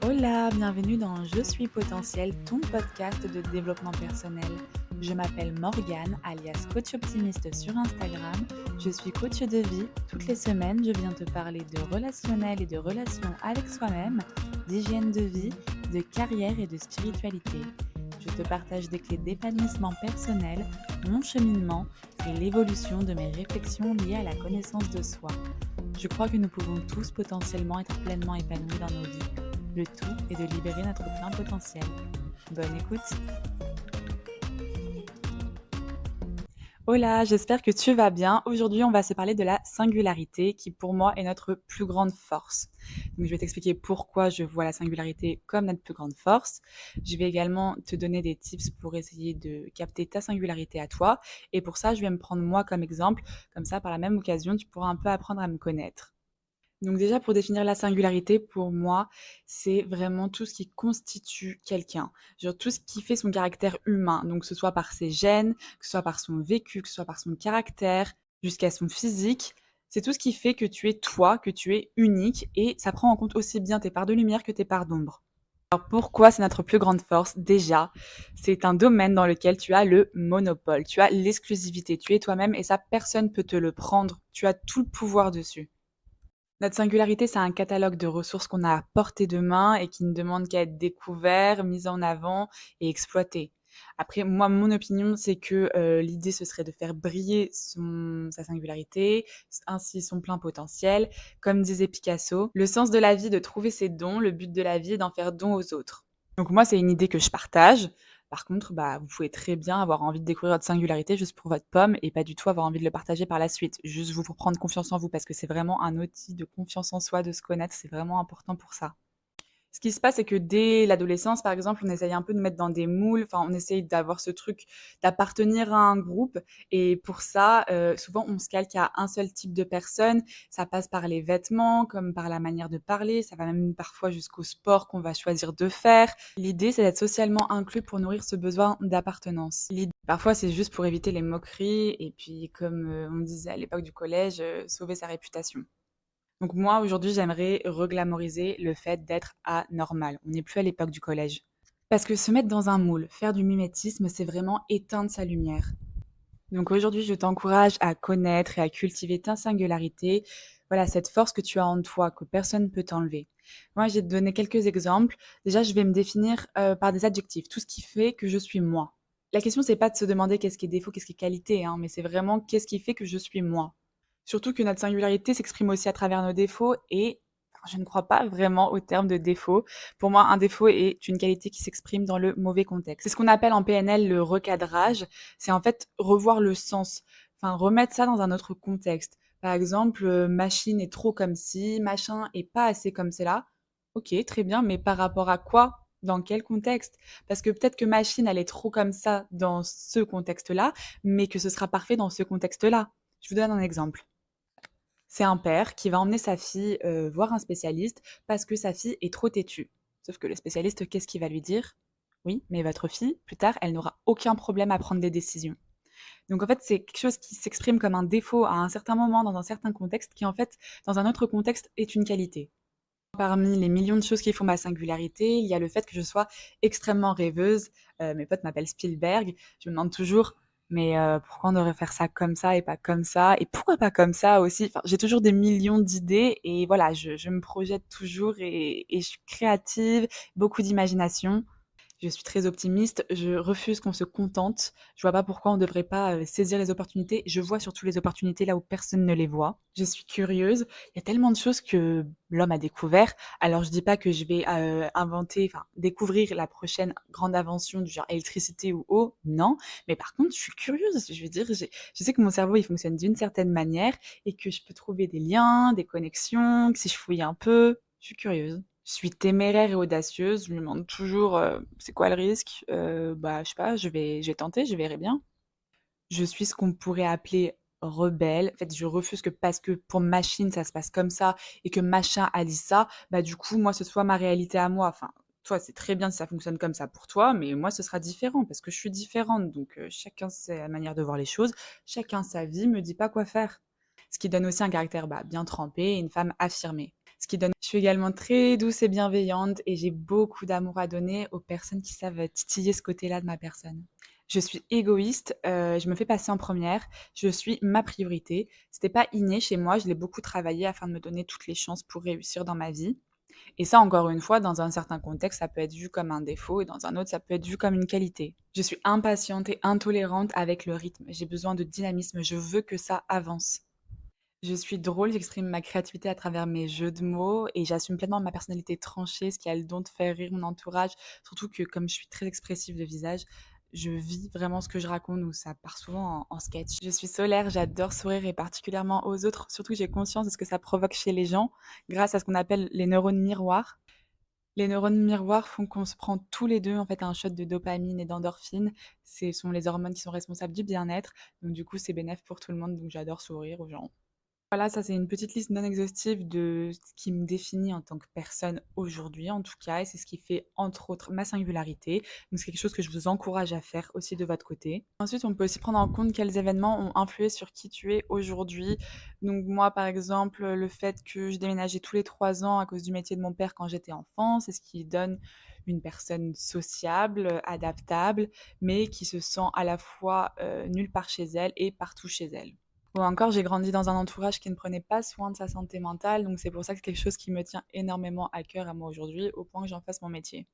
Hola, bienvenue dans Je suis potentiel, ton podcast de développement personnel. Je m'appelle Morgane, alias coach optimiste sur Instagram. Je suis coach de vie. Toutes les semaines, je viens te parler de relationnel et de relations avec soi-même, d'hygiène de vie, de carrière et de spiritualité. Je te partage des clés d'épanouissement personnel, mon cheminement et l'évolution de mes réflexions liées à la connaissance de soi. Je crois que nous pouvons tous potentiellement être pleinement épanouis dans nos vies. Le tout est de libérer notre plein potentiel. Bonne écoute! Hola, j'espère que tu vas bien. Aujourd'hui, on va se parler de la singularité qui, pour moi, est notre plus grande force. Donc, je vais t'expliquer pourquoi je vois la singularité comme notre plus grande force. Je vais également te donner des tips pour essayer de capter ta singularité à toi. Et pour ça, je vais me prendre moi comme exemple. Comme ça, par la même occasion, tu pourras un peu apprendre à me connaître. Donc déjà, pour définir la singularité, pour moi, c'est vraiment tout ce qui constitue quelqu'un. Genre tout ce qui fait son caractère humain. Donc que ce soit par ses gènes, que ce soit par son vécu, que ce soit par son caractère, jusqu'à son physique. C'est tout ce qui fait que tu es toi, que tu es unique et ça prend en compte aussi bien tes parts de lumière que tes parts d'ombre. Alors pourquoi c'est notre plus grande force? Déjà, c'est un domaine dans lequel tu as le monopole, tu as l'exclusivité, tu es toi-même et ça, personne peut te le prendre. Tu as tout le pouvoir dessus. Notre singularité, c'est un catalogue de ressources qu'on a à portée de main et qui ne demande qu'à être découvert, mis en avant et exploité. Après, moi, mon opinion, c'est que l'idée, ce serait de faire briller sa singularité, ainsi son plein potentiel. Comme disait Picasso, le sens de la vie, de trouver ses dons, le but de la vie est d'en faire don aux autres. Donc moi, c'est une idée que je partage. Par contre, vous pouvez très bien avoir envie de découvrir votre singularité juste pour votre pomme et pas du tout avoir envie de le partager par la suite. Juste vous pour prendre confiance en vous parce que c'est vraiment un outil de confiance en soi, de se connaître, c'est vraiment important pour ça. Ce qui se passe, c'est que dès l'adolescence, par exemple, on essaye un peu de mettre dans des moules, enfin, on essaye d'avoir ce truc d'appartenir à un groupe et pour ça, souvent, on se calque à un seul type de personne. Ça passe par les vêtements, comme par la manière de parler, ça va même parfois jusqu'au sport qu'on va choisir de faire. L'idée, c'est d'être socialement inclus pour nourrir ce besoin d'appartenance. Parfois, c'est juste pour éviter les moqueries et puis comme, on disait à l'époque du collège, sauver sa réputation. Donc moi, aujourd'hui, j'aimerais reglamoriser le fait d'être anormal. On n'est plus à l'époque du collège. Parce que se mettre dans un moule, faire du mimétisme, c'est vraiment éteindre sa lumière. Donc aujourd'hui, je t'encourage à connaître et à cultiver ta singularité. Voilà, cette force que tu as en toi, que personne ne peut t'enlever. Moi, je vais te donner quelques exemples. Déjà, je vais me définir par des adjectifs, tout ce qui fait que je suis moi. La question, c'est pas de se demander qu'est-ce qui est défaut, qu'est-ce qui est qualité, hein, mais c'est vraiment qu'est-ce qui fait que je suis moi. Surtout que notre singularité s'exprime aussi à travers nos défauts et je ne crois pas vraiment au terme de défaut. Pour moi, un défaut est une qualité qui s'exprime dans le mauvais contexte. C'est ce qu'on appelle en PNL le recadrage. C'est en fait revoir le sens, enfin remettre ça dans un autre contexte. Par exemple, machine est trop comme ci, machin est pas assez comme cela. Ok, très bien, mais par rapport à quoi? Dans quel contexte? Parce que peut-être que machine, elle est trop comme ça dans ce contexte-là, mais que ce sera parfait dans ce contexte-là. Je vous donne un exemple. C'est un père qui va emmener sa fille, voir un spécialiste parce que sa fille est trop têtue. Sauf que le spécialiste, qu'est-ce qu'il va lui dire? Oui, mais votre fille, plus tard, elle n'aura aucun problème à prendre des décisions. Donc en fait, c'est quelque chose qui s'exprime comme un défaut à un certain moment, dans un certain contexte, qui en fait, dans un autre contexte, est une qualité. Parmi les millions de choses qui font ma singularité, il y a le fait que je sois extrêmement rêveuse. Mes potes m'appellent Spielberg. Je me demande toujours: «Mais, pourquoi on devrait faire ça comme ça et pas comme ça? Et pourquoi pas comme ça aussi?» Enfin, j'ai toujours des millions d'idées et voilà, je me projette toujours et je suis créative, beaucoup d'imagination. Je suis très optimiste, je refuse qu'on se contente. Je vois pas pourquoi on devrait pas, saisir les opportunités. Je vois surtout les opportunités là où personne ne les voit. Je suis curieuse. Il y a tellement de choses que l'homme a découvert. Alors je dis pas que je vais, inventer, enfin découvrir la prochaine grande invention du genre électricité ou eau, non. Mais par contre, je suis curieuse. Je veux dire, je sais que mon cerveau, il fonctionne d'une certaine manière et que je peux trouver des liens, des connexions, que si je fouille un peu, je suis curieuse. Je suis téméraire et audacieuse, je me demande toujours, c'est quoi le risque? Je sais pas, je vais tenter, je verrai bien. Je suis ce qu'on pourrait appeler rebelle. En fait, je refuse que parce que pour machine, ça se passe comme ça et que machin a dit ça, du coup, moi, ce soit ma réalité à moi. Enfin, toi, c'est très bien si ça fonctionne comme ça pour toi, mais moi, ce sera différent parce que je suis différente. Donc, chacun sa manière de voir les choses, chacun sa vie, me dit pas quoi faire. Ce qui donne aussi un caractère, bien trempé et une femme affirmée. ce qui donne. Je suis également très douce et bienveillante et j'ai beaucoup d'amour à donner aux personnes qui savent titiller ce côté-là de ma personne. Je suis égoïste, je me fais passer en première, je suis ma priorité. C'était pas inné chez moi, je l'ai beaucoup travaillé afin de me donner toutes les chances pour réussir dans ma vie. Et ça, encore une fois, dans un certain contexte, ça peut être vu comme un défaut et dans un autre, ça peut être vu comme une qualité. Je suis impatiente et intolérante avec le rythme. J'ai besoin de dynamisme, je veux que ça avance. Je suis drôle, j'exprime ma créativité à travers mes jeux de mots et j'assume pleinement ma personnalité tranchée, ce qui a le don de faire rire mon entourage. Surtout que comme je suis très expressive de visage, je vis vraiment ce que je raconte ou ça part souvent en sketch. Je suis solaire, j'adore sourire et particulièrement aux autres. Surtout que j'ai conscience de ce que ça provoque chez les gens grâce à ce qu'on appelle les neurones miroirs. Les neurones miroirs font qu'on se prend tous les 2 en fait un shot de dopamine et d'endorphine. Ce sont les hormones qui sont responsables du bien-être. Donc du coup, c'est bénéf pour tout le monde. Donc j'adore sourire aux gens. Voilà, ça c'est une petite liste non exhaustive de ce qui me définit en tant que personne aujourd'hui en tout cas et c'est ce qui fait entre autres ma singularité. Donc c'est quelque chose que je vous encourage à faire aussi de votre côté. Ensuite, on peut aussi prendre en compte quels événements ont influé sur qui tu es aujourd'hui. Donc moi par exemple, le fait que je déménageais tous les 3 ans à cause du métier de mon père quand j'étais enfant, c'est ce qui donne une personne sociable, adaptable, mais qui se sent à la fois, nulle part chez elle et partout chez elle. Ou encore, j'ai grandi dans un entourage qui ne prenait pas soin de sa santé mentale, donc c'est pour ça que c'est quelque chose qui me tient énormément à cœur à moi aujourd'hui, au point que j'en fasse mon métier.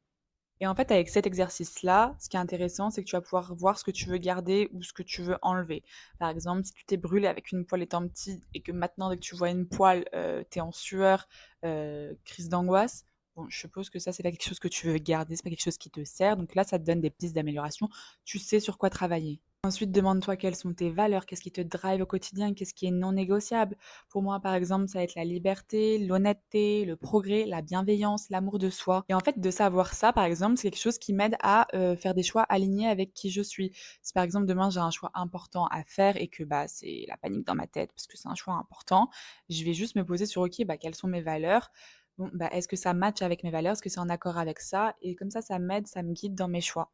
Et en fait, avec cet exercice-là, ce qui est intéressant, c'est que tu vas pouvoir voir ce que tu veux garder ou ce que tu veux enlever. Par exemple, si tu t'es brûlé avec une poêle étant petit et que maintenant, dès que tu vois une poêle, t'es en sueur, crise d'angoisse, bon, je suppose que ça, c'est pas quelque chose que tu veux garder, c'est pas quelque chose qui te sert. Donc là, ça te donne des pistes d'amélioration. Tu sais sur quoi travailler. Ensuite, demande-toi quelles sont tes valeurs, qu'est-ce qui te drive au quotidien, qu'est-ce qui est non négociable. Pour moi, par exemple, ça va être la liberté, l'honnêteté, le progrès, la bienveillance, l'amour de soi. Et en fait, de savoir ça, par exemple, c'est quelque chose qui m'aide à faire des choix alignés avec qui je suis. Si par exemple demain j'ai un choix important à faire et que bah c'est la panique dans ma tête parce que c'est un choix important, je vais juste me poser sur ok, bah quelles sont mes valeurs. Bon, bah, est-ce que ça match avec mes valeurs? Est-ce que c'est en accord avec ça? Et comme ça m'aide, ça me guide dans mes choix.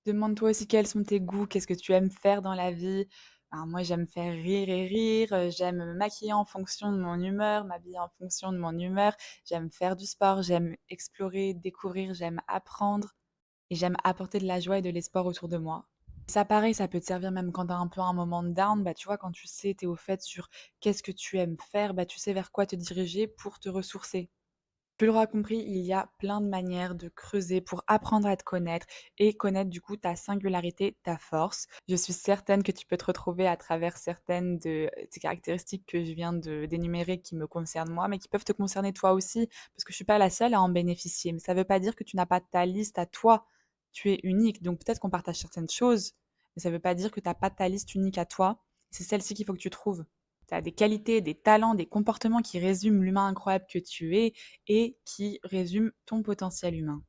Demande-toi aussi quels sont tes goûts, qu'est-ce que tu aimes faire dans la vie? Ben, moi, j'aime faire rire et rire, j'aime me maquiller en fonction de mon humeur, m'habiller en fonction de mon humeur, j'aime faire du sport, j'aime explorer, découvrir, j'aime apprendre et j'aime apporter de la joie et de l'espoir autour de moi. Ça, pareil, ça peut te servir même quand tu as un peu un moment de down, bah, tu vois, quand tu sais, tu es au fait sur qu'est-ce que tu aimes faire, bah, tu sais vers quoi te diriger pour te ressourcer. Tu l'auras compris, il y a plein de manières de creuser pour apprendre à te connaître et connaître du coup ta singularité, ta force. Je suis certaine que tu peux te retrouver à travers certaines de ces caractéristiques que je viens de d'énumérer qui me concernent moi, mais qui peuvent te concerner toi aussi, parce que je suis pas la seule à en bénéficier. Mais ça ne veut pas dire que tu n'as pas ta liste à toi. Tu es unique, donc peut-être qu'on partage certaines choses, mais ça ne veut pas dire que tu n'as pas ta liste unique à toi. C'est celle-ci qu'il faut que tu trouves. Tu as des qualités, des talents, des comportements qui résument l'humain incroyable que tu es et qui résument ton potentiel humain.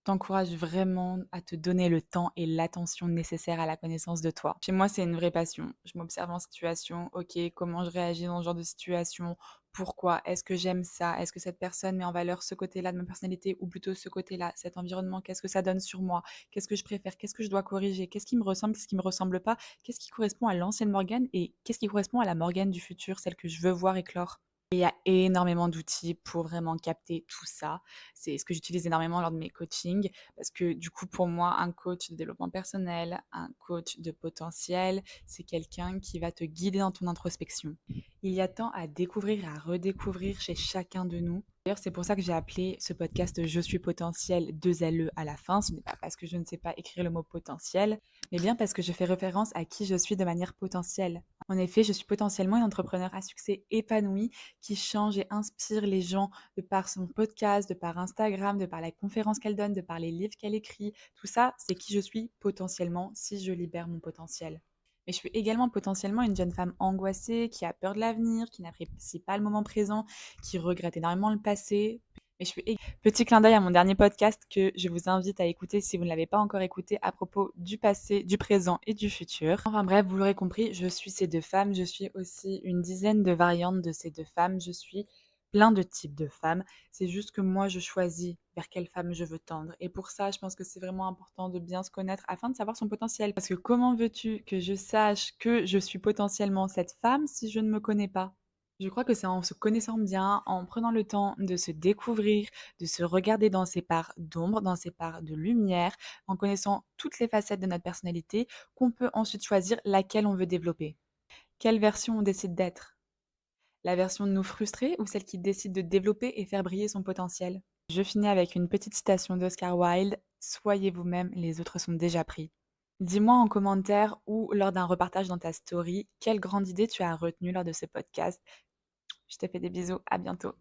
T'encourage vraiment à te donner le temps et l'attention nécessaire à la connaissance de toi. Chez moi, c'est une vraie passion. Je m'observe en situation, ok, comment je réagis dans ce genre de situation, pourquoi, est-ce que j'aime ça, est-ce que cette personne met en valeur ce côté-là de ma personnalité ou plutôt ce côté-là, cet environnement, qu'est-ce que ça donne sur moi, qu'est-ce que je préfère, qu'est-ce que je dois corriger, qu'est-ce qui me ressemble, qu'est-ce qui me ressemble pas, qu'est-ce qui correspond à l'ancienne Morgane et qu'est-ce qui correspond à la Morgane du futur, celle que je veux voir éclore. Et il y a énormément d'outils pour vraiment capter tout ça. C'est ce que j'utilise énormément lors de mes coachings parce que du coup, pour moi, un coach de développement personnel, un coach de potentiel, c'est quelqu'un qui va te guider dans ton introspection. Il y a tant à découvrir et à redécouvrir chez chacun de nous. D'ailleurs, c'est pour ça que j'ai appelé ce podcast Je suis potentiel 2 LE à la fin. Ce n'est pas parce que je ne sais pas écrire le mot potentiel, mais bien parce que je fais référence à qui je suis de manière potentielle. En effet, je suis potentiellement une entrepreneur à succès épanouie qui change et inspire les gens de par son podcast, de par Instagram, de par la conférence qu'elle donne, de par les livres qu'elle écrit. Tout ça, c'est qui je suis potentiellement si je libère mon potentiel. Mais je suis également potentiellement une jeune femme angoissée, qui a peur de l'avenir, qui n'apprécie pas le moment présent, qui regrette énormément le passé. Mais je suis petit clin d'œil à mon dernier podcast que je vous invite à écouter si vous ne l'avez pas encore écouté à propos du passé, du présent et du futur. Enfin bref, vous l'aurez compris, je suis ces 2 femmes, je suis aussi une dizaine de variantes de ces 2 femmes, je suis plein de types de femmes. C'est juste que moi, je choisis vers quelle femme je veux tendre. Et pour ça, je pense que c'est vraiment important de bien se connaître afin de savoir son potentiel. Parce que comment veux-tu que je sache que je suis potentiellement cette femme si je ne me connais pas? Je crois que c'est en se connaissant bien, en prenant le temps de se découvrir, de se regarder dans ses parts d'ombre, dans ses parts de lumière, en connaissant toutes les facettes de notre personnalité, qu'on peut ensuite choisir laquelle on veut développer. Quelle version on décide d'être? La version de nous frustrés ou celle qui décide de développer et faire briller son potentiel? Je finis avec une petite citation d'Oscar Wilde: «Soyez vous-même, les autres sont déjà pris». Dis-moi en commentaire ou lors d'un repartage dans ta story, quelle grande idée tu as retenue lors de ce podcast. Je te fais des bisous, à bientôt.